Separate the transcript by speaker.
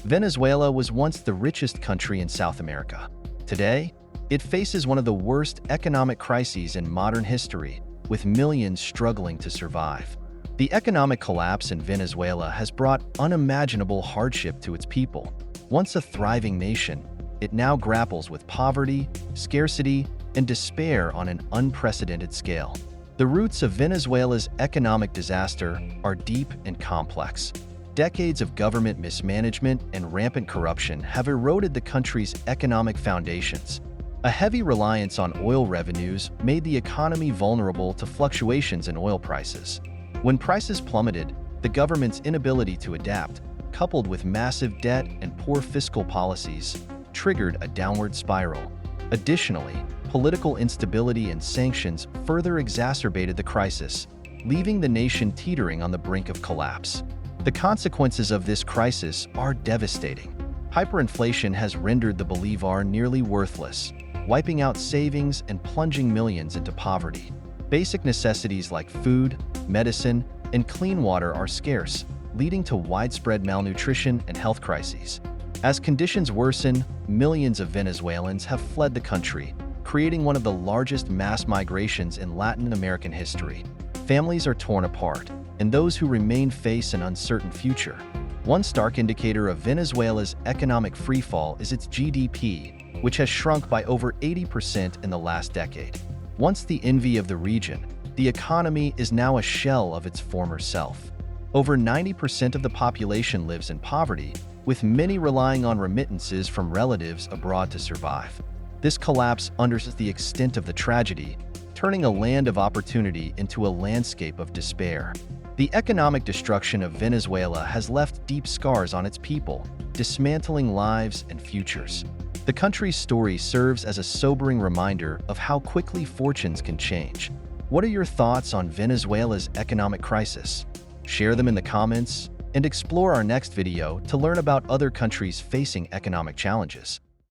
Speaker 1: Venezuela was once the richest country in South America. Today, it faces one of the worst economic crises in modern history, with millions struggling to survive. The economic collapse in Venezuela has brought unimaginable hardship to its people. Once a thriving nation, it now grapples with poverty, scarcity, and despair on an unprecedented scale. The roots of Venezuela's economic disaster are deep and complex. Decades of government mismanagement and rampant corruption have eroded the country's economic foundations. A heavy reliance on oil revenues made the economy vulnerable to fluctuations in oil prices. When prices plummeted, the government's inability to adapt, coupled with massive debt and poor fiscal policies, triggered a downward spiral. Additionally, political instability and sanctions further exacerbated the crisis, leaving the nation teetering on the brink of collapse. The consequences of this crisis are devastating. Hyperinflation has rendered the bolivar nearly worthless, wiping out savings and plunging millions into poverty. Basic necessities like food, medicine, and clean water are scarce, leading to widespread malnutrition and health crises. As conditions worsen, millions of Venezuelans have fled the country, creating one of the largest mass migrations in Latin American history. Families are torn apart, and those who remain face an uncertain future. One stark indicator of Venezuela's economic freefall is its GDP, which has shrunk by over 80% in the last decade. Once the envy of the region, the economy is now a shell of its former self. Over 90% of the population lives in poverty, with many relying on remittances from relatives abroad to survive. This collapse underscores the extent of the tragedy, turning a land of opportunity into a landscape of despair. The economic destruction of Venezuela has left deep scars on its people, dismantling lives and futures. The country's story serves as a sobering reminder of how quickly fortunes can change. What are your thoughts on Venezuela's economic crisis? Share them in the comments and explore our next video to learn about other countries facing economic challenges.